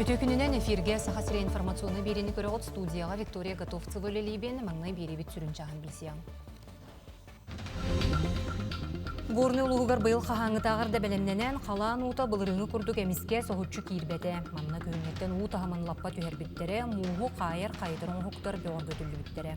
Көтө күнінен эфирге сахасыра информационны берені көріғыт студияға Виктория Готовцева лелейбен маңнай беребет сүрінчағын білсең. Горны улуғығар бұйыл қағаңытағырда бәлемненен қалан ұта бұлырыңы күрдік әміске соғытшы кейірбеті. Манна күйінеттен ұта хамын лаппа түйербіттері, мұғы қайыр қайдырың ұқтар беғыр көтілі біттері.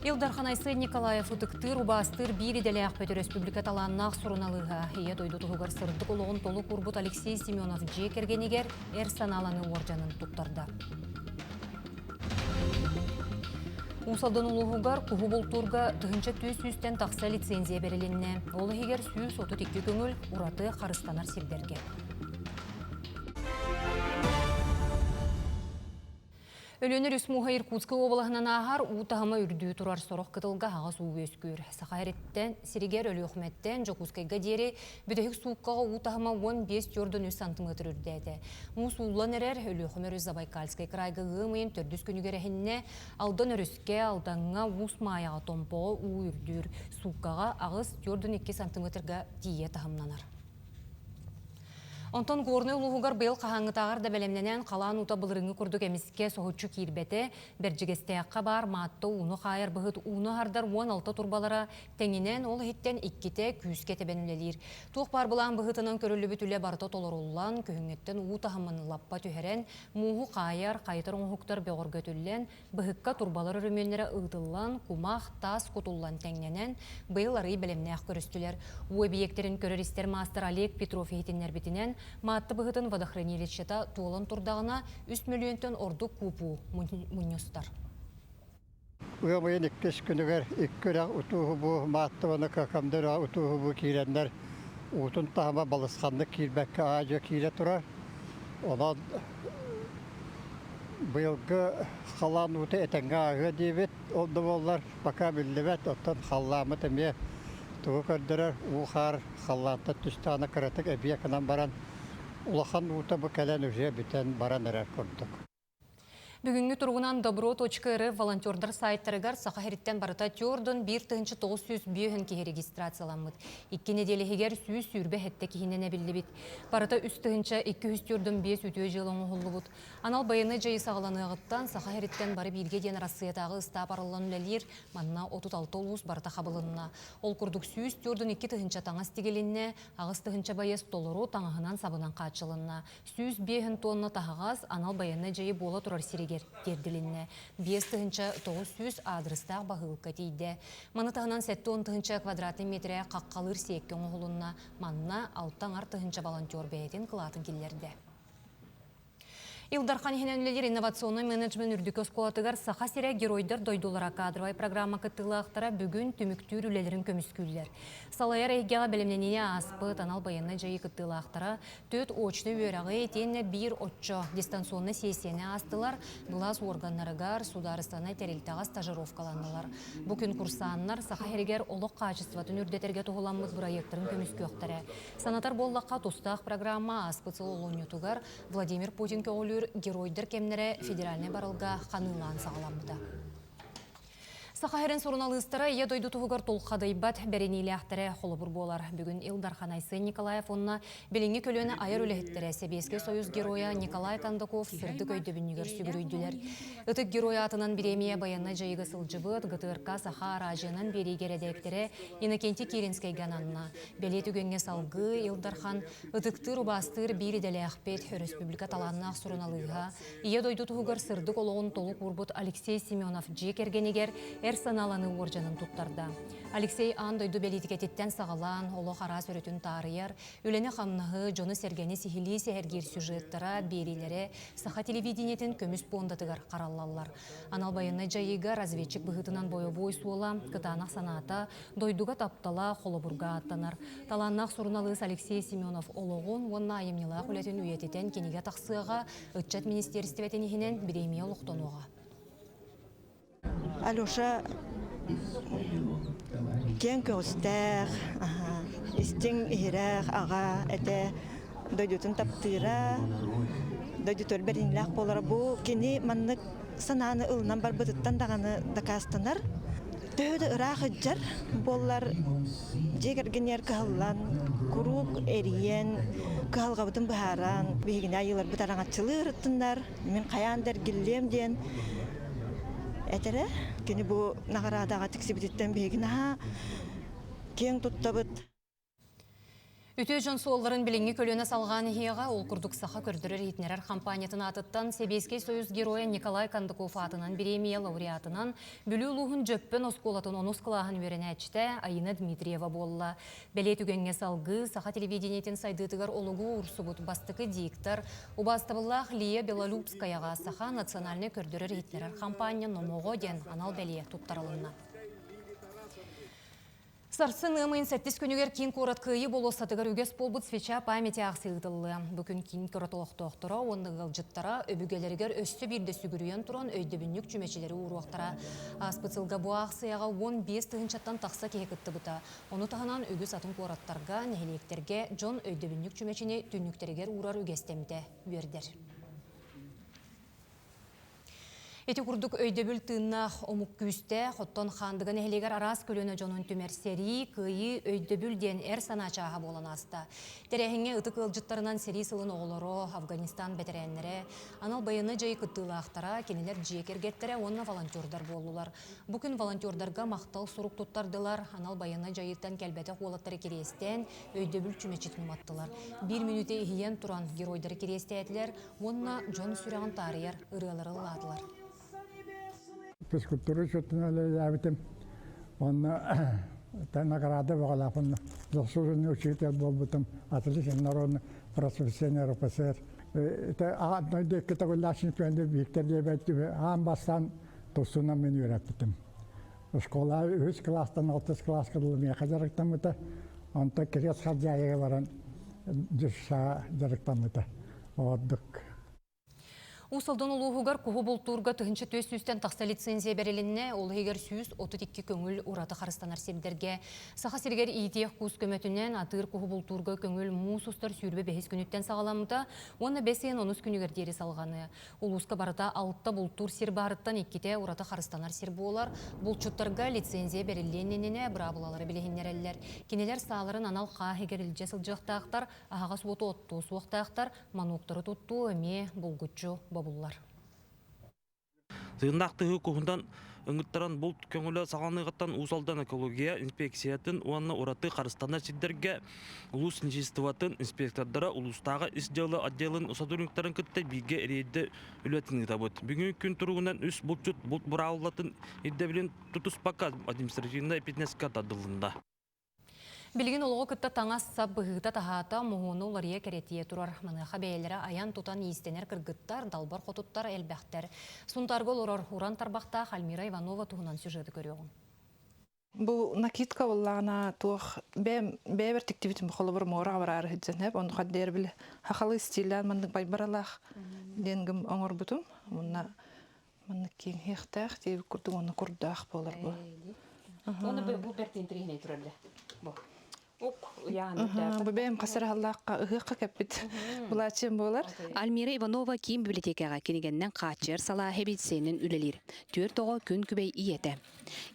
Илдархан Айсы Николаев ұтықтыр, ұбастыр бір еделі Ақпеті Республика таланнақ сұрыналыға. Ие дойды тұғығар сырдық олығын толы күрбұт Алексей Семенов жекергенегер әрсаналаны оржанын тұттарды. Усалдан улуғығар күху болтурға тұхынша түйс-түйстен тақса лицензия берілінне. Олы егер сүйіс 32 көңіл ұраты қарыстанар сирдерге. Өлөнер үсмуға Иркутскі обалағынан ағар ұтағыма үрдүү тұрар сорық қытылға ағас уы өскөр. Сақайреттен, сиригер өлі өқметтен жоқускайға дері бүдәхік суыққаға ұтағыма 15-14 см үрдәді. Мұс ұлан әрер өлі өқмер өз Забайкальскай крайғы ғымайын төрдіс күнігер әхінне алдан өріске алдаңға ұс маяға томпоға уы үрдүр. Суыққаға ағыз 14 см тие тағымнанар. Онтон горны улуғығар бейл қағаңытағар да бәлемненен қалан ұта бұлырыңы күрдік әміске соғытшы кейірбеті бәржігестеяққа бар маатты уны қайыр бұғыт уны хардар 16 турбалара тәңінен ол хеттен 2-те күйіске тәбәнілелер. Туқ бар бұлан бұғытының көрілі бүтілі барыта толырулан күйіңеттен ұта хамын лаппа түйерен мұғы қайыр қайтыр оңғықтар беғыр көтілен бұғыққа турбалар үріменлері ұғытылан кумақ тас құтылан тәңненен бейл арый бәлемнеяқ көрістілер. Объектерін көріристер мастер Олег Петров ехетінлер бітінен маатты бұғытын водохранилищета туолан турдағына 3 миллионтен орду купу мұньостар. Уйамайын 2 күнігер 2 күнәк ұтуғы бұ маатты ваны қақамдыр ұтуғы бұ кейрендер ұтын тағыма балысқанды кейрбәкке ажы кейре тұрар. Онан бұйылғы қалан ұты әтенге ағы дейбет, олды болар бақа білдібет, оттан қалламы тәме туғы көрдірер, ұғар қалланты түстаны кірітік әбиекінен баран улахан ұты бұ кәлен үже бітен баран әрер көрдік. Бүгінгі тұрғынан Добро.рф волонтердар сайттарыгар сақахеріттен барыта тёрдын 1-900 бүйін ке регистрацияланмыд. 2 неделегер сүйіз сүйірбе әтті кейінен әбілі бит. Барыта 3-200 үтіе жылыңы ғылы бұд. Анал байыны жайы сағыланы ағыттан сақахеріттен бары бірге ден расыятағы ұстап арылан үләлер манна 36 ұлыс барыта қабылынна. Ол күрдік сүйіз тёрдын 2 таңас тегелінне, ағыз байыз толыру таңығынан сабынан қачылынна. Сүйіз 5 тонна тағағаз анал байыны жайы бола тұрар терділінне. 5-900 адрыстақ бағылыққа дейді. Манытағынан 7-10 квадратный метрі қаққалыр секкен оғылынна манна 6-артығынша волонтер бәйетін қылатын келерді. Илдархан Хененлелер инновационный менеджмент үрдік өсколатығар сақа сирә геройдар дойдулара кадровай программа кыттылақтара бүгін түміктүр үлелерін көміскүлдер. Салайар әйгеға бәлемненіне аспы танал баянны жайы кыттылақтара төт очты өрағы етені бір отчо дистанционны сессияны астылар глаз органнарыгар сударыстаны тәрелтаға стажировкаланылар. Бүкін курсаннар сақа херегер олық қачестватын үрдетерге тұғыламыз проекттарын көміскü өқтірі. Санатар боллаққа тұстақ программа аспыцыл олонютугар Владимир Путин көңілі геройдер кемнері федеральный барылға қанылан сағаламыда. Сақайрын сұрыналыстары е дойды тұғығар толқадайбат бәренейлі ақтары қолыбыр болар. Бүгін Илдархан Айсы Николаев онына беліңі көліні айыр өліхеттері Себеске Союз героя Николай Кандаков сырды көйді бүнігер сүгірүйділер. Үтік герой атынан біремия баянна жайығы сылжыбыт, ГТРК Саха аражынан берегер әдәктері Иннокентий Керенскай гананна. Белет үгенге салғы Илдархан үтіктір ұбастыр бір еделі ақпет Республика таланнақ сұрыналыға. Е дойды тұғығар сырды қолығын толы құрбыт Алексей Семенов жекергенегер әрсаналаны оржанын тұттарда. Алексей андойду белетикететтен сағалан, олы қара сөретін тарыяр, өлені қамнағы жоны сергені сихили сәхергер сюжеттара, берилері, саха телевидениетін көміс пондатығар қаралалар. Анал байыны жайыға разведчик бұғытынан бойы-бой суыла, кытанақ саната, дойдуға таптала, қолыбұрға аттанар. Таланнақ сұрыналыс Алексей Семенов олығын, онна айымнылақ үлетін үйететен кенеге тақсыға, үтчат министерстветенігінен біремия олықтонуға. Алёша кен көстәр, истин ирәк ага әтә дойдутын таптыра, дойдутор беринләк болар бу кини маннык сананы ылнан бар бытыттан даганы дакастанар. Төһөдө ырахы жар боллар жегергенер кыллан курук эриен калгабытын бахаран бигине айылар бутараңатчылы ырыттындар мен каяндыр гиллем ден этере кини бу нагарадага тиксибиттен бигине кең туттабыт. Үтө жон суолларын билинги көлөне салған хияға ол күрдік саха көрдірер етнерер компаниятын атыттан Себейский союз героя Николай Кандыков атынан премия лауреатынан бүлі ұлығын жөппен осколатын онус қылағын өрен әчті Айына Дмитриева болла. Бәле түгенге салғы саха телевидениетін сайдытығар олығы урсубут бастықы диктор Убастабыллах Лия Белолюбскаяға саха национальный көрдірер етнерер компания номоға ден анал бәле туттарылынна. Сарсын ымын сәттіс күнігер кейін қорат күйі болу сатығыр үгес болбыт свеча памяти ақсығытылы. Бүкін кейін көратылық тоқтыра, онды ғылжыттара, өбігелергер өсті бірді сүгірүйен тұран өйді бүнік жүмечілері ұруақтара. Аспыцылға бұ ақсыяға 15 тұғыншаттан тақса кекітті бұта. Оны тағынан үгіс атын қораттарға, нәхелектерге жон өйді бүнік жүмечіне түніктерігер ұрар үгестемді бердер. Эти курдук өйдөбүл тыыннах омук күсте, хоттон хандыгын эхлегер арас көлөнө жонун түмерсери, кыйы өйдөбүл ден эр саначаға болан аста. Терехинге ытык ылжыттарынан сери сылын оғылары, Афганистан бетеренлері, анал байыны жай кыттылақтара, кенелер жиекергеттері, онна волонтердар болулар. Бүкін волонтердарға мақтал сурук туттардылар, анал байыны жайыттан кәлбәті қолаттары керестен өйдөбүл чүмечит муматтылар. 1 минуте ихиен туран геройдары кересте әтілер, онна жон сүрәғын тарияр, ырылары ладылар. Физкультура счетына ләбитем. Он награда вагалапын. Заслуженный учитель был бутым. Отличный народный просвещение РПСР. Это одной деки такой лашин пенде Виктор Лебедь. Амбастан тусуна мен үйрәттім. Школа 3 класстан 6 класс кылдым. Я хажарыктам это. Он так крес хаджайга баран. Жыша жарыктам это. Отдык. Усалдан улуғығар куғы болтурға тұхыншы төс үстен тақса лицензия берелінне ол егер сүйіз 32 көңіл ураты қарыстанар сердерге. Сақа сергер иетеқ күз көмөтінен атыр куғы болтурға көңіл мұс ұстар сүйірбе 5 күніттен сағаламыда, оны 5-10 күнігер дері салғаны. Улуысқа барыта алытта болтур сер барыттан еккете ураты қарыстанар сер болар, болчуттарға лицензия берелененіне бұрабылалары білігінер әлілер. Кенелер сағаларын анал қағығер үлже сылжақтақтар, ағаға суоты отту суақтақтар, мануқтары тұтту өме болғытчу бабуллар. Тыйындақтығы көңілден үңіттаран бұл көңілі сағанығыттан ұсалдан экология инспекциятын уанна ораты қарыстана сиддерге ұлыс инжестіватын инспектордары ұлыстағы ісделі отделын ұсадырыңықтарын күтті биге рейді үлетіні табыд. Бүгін күн тұрғынан үс бұлчут бұлт бұрауылатын еддебілін тұтыспақа административна эпиднесқа тадылында. Білген олығы күтті таңас саббығыта тахата мұғыны олария керетие тұрар. Мұныға бәйелері аян тұтан естенер кіргіттар, далбар қотыттар әлбәқтер. Сұнтарғыл орар уран тарбақта Альмира Иванова тұғынан сюжеті көріғын. Бұл накидка олағына туық бәйбір тективетін бұқылы бір мора аварары хүдзен әп. Оны қаддер білі хақалы стиллян мұндық байбаралақ денгім оңыр бұтым. Мұндық кейін хеқтақ дейбі күрдің оны күрдақ болар бұл. Оны бұл бәртен тұрғын тұрады. Бәйім қасыр Аллахқа ұғыққа кәппет. Бұлачын болар. Альмира Иванова киім библиотекаға кенегеннен қатшыр сала хебетсенін үлелер. Төр тоғы күн күбей иеті.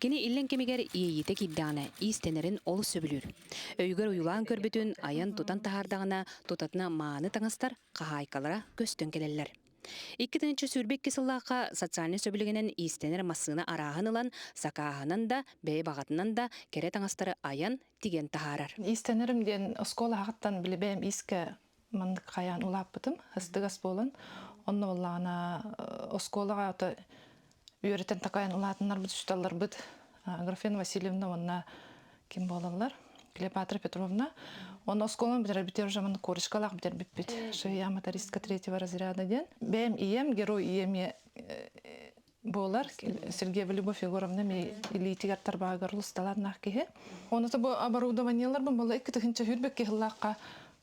Кені иллен кемегер иеті киддағына истенерін олы сөбілір. Өйгір ұйылан көрбетін аян тұтан тахардағына тұтатына маны таңыстар қағайқалара көстен келелер. 2-ші сүрбек кесіллаққа социальный сөбілігінен истенер масына арағын ылан, сақағынан да, бәй бағатынан да кере таңастары аян тиген тахарар. Истенерімден оскола ағаттан білі бәйім иске мандық қаян ұлап бұтым, ұстығас болын. Онны олағына осколаға өті үйереттен тақайын ұлатынлар бұд үшталар бұд. Графен Васильевна, онна кем болалар? Клеопатра Петровна. Он осколом бітер бітер жаман корышкалақ бітер бітпет. Шия мотористка 3-го разряда ден. Бәйім ием, герой иеме болар. Сергеева Любовь Егоровна ме илитигар тарбағар ұлысталарнақ кеге. Оны да бұл оборудованиялар бұл бола 2-ші хүрбек кеғылаққа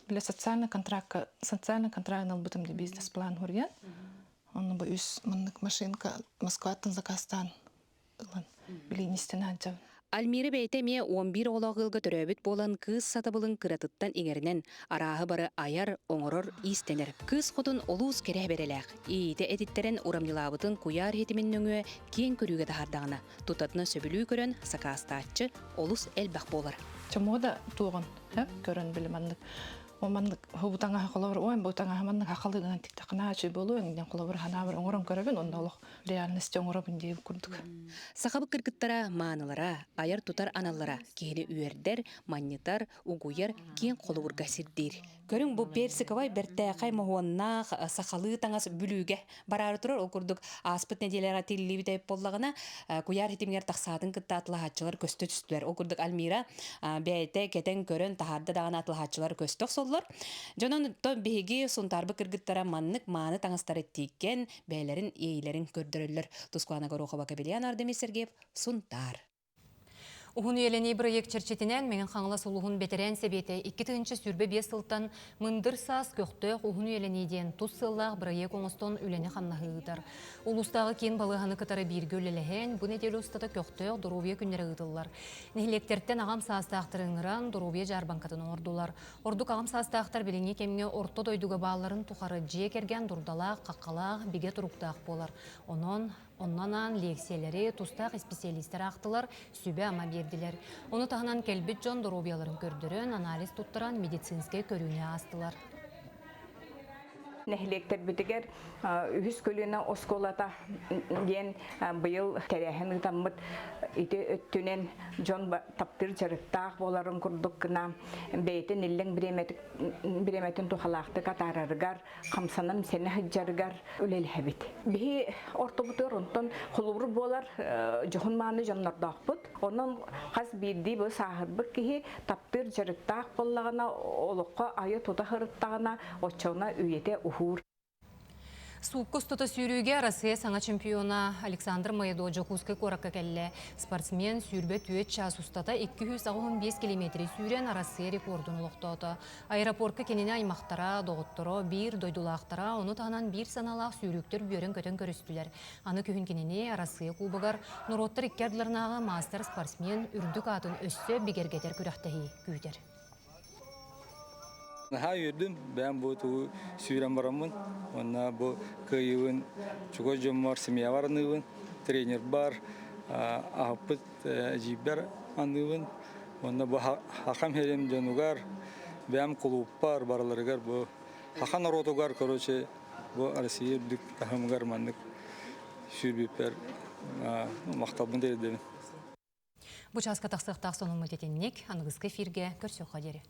біле социальный контракт албытымды бизнес-план көрген. Оны бұл үс мұндық машинка Москваттың заказтан біле нестен анча. Альмира бәйтеме 11 олағылғы түрәбіт болан кыз сатабылын кыратыттан еңерінен арағы бары аяр оңырыр истенер. Кыз құтын олуыз кере береләқ. Ейті әдеттерін урамнилабытын куяр етімен нөңі кен көріге тахардағына. Тұтатына сөбілүй көрін сақастатчы олуыз әлбәқ болар. Чамода туғын көрін білімандық. O manlık hubutanga kolor oyun butanga manlık hakalığından tik takına açı bolu önden kolor hana bir oңорон көрөбүн онда олох реальность оңоробун деп курдук. Сахабы кыргыттара, маанылара, аяр тутар аналлара, кені үйердер, маннитар, угуяр, кен қолуырга сирдир. Көрің бұл персиковай бірті қаймағуанна сақалы таңас бүліге барары тұрар, ол күрдік аспыт неделера тилли бітейп боллағына куяр хитимгер тақсадың кітті атылахатчылар көсті түстілер. Ол күрдік Альмира бәйті кетен көрін тахарды дағын атылахатчылар көстіқ соллар. Жонан бігі сұнтарбы кыргыттара маннық мааны таңастары тейкен бәйлерін ейлерін көрдірілер. Тускуана Горохова Кабелиян Ардемир Сергеев, Сунтар. Ухун елені проект черчетінен менің қаңла сұлығын бетерен себеті 2-тінші сүрбе 5 сылтан мындыр сас көқтіқ ухун еленеден тұс сыллақ проект оңыстон үлені қаннағыдыр. Улустағы кен балығаны кытары біргі өлелеген, бұл неделі ұстата көқтіқ дұровия күннері ғыдылар. Нехлектерттен ағам састақтырыңыран дұровия жарбанкатын ордулар. Ордук ағам састақтар біліңе кемге орто дойдуға баларын тұқары жие керген дұрдалақ, қаққалақ, биге тұруқтақ болар. Оннан лекциялары тустақ специалистер ақтылар, сүбе ама берділер. Оны тағынан келбет жон дұробияларын көрдірін, анализ тұттыран медицинскай көріне астылар. Нәхилектер бітігер үхіс көліне осколата ден бұйыл тәрәхін ұтамыд үті өттінен жон таптыр жарықтақ боларын күрдік кіна бәйтін ілің біреметін тұқалақты қатарарығар, қамсанын сені хүджарығар өлел әбет. Бі ортобутыр ұнтын құлыбыр болар жоғын маны жонлардақ бұд. Оның қаз бірді бұл сағырбық кейі таптыр жарықтақ болағына олыққа айы тұта ғырыттағына отчауына үйете Суққыз тұты сүйрүүге Россия саңа чемпиона Александр Майдоджо Кускай коракка кәлі. Спортсмен сүйрбе түйет час ұстата 215 километри сүйрен Россия рекордын ұлықтауды. Аэропортқа кеніне аймақтара, доғыттыра, бір дойдулақтара, оны тағынан бір саналақ сүйріктер бүйерін көтен көрістілер. Аны күйін кеніне Россия кубығар Нұроттыр иккерділернағы мастер спортсмен үрдік атын өссі бігергетер күрәқтәхи күйдер. Ha yürüdüm, ben bu tuğu süren varamın, ona bu kıyıvın, çok hocam var, simya var anıvın, trener var, ahapıt jibber anıvın, ona bu hakam herim canugar, ben kulüp var, baralargar bu, hakan rotogar karoçe, bu arasıyı dük tahamgar manlık, sürbiper, maktabın dedim. Bu çaska taqsıqtaq sonun mütetenlik, anıgızkı firge körsöq qaderi.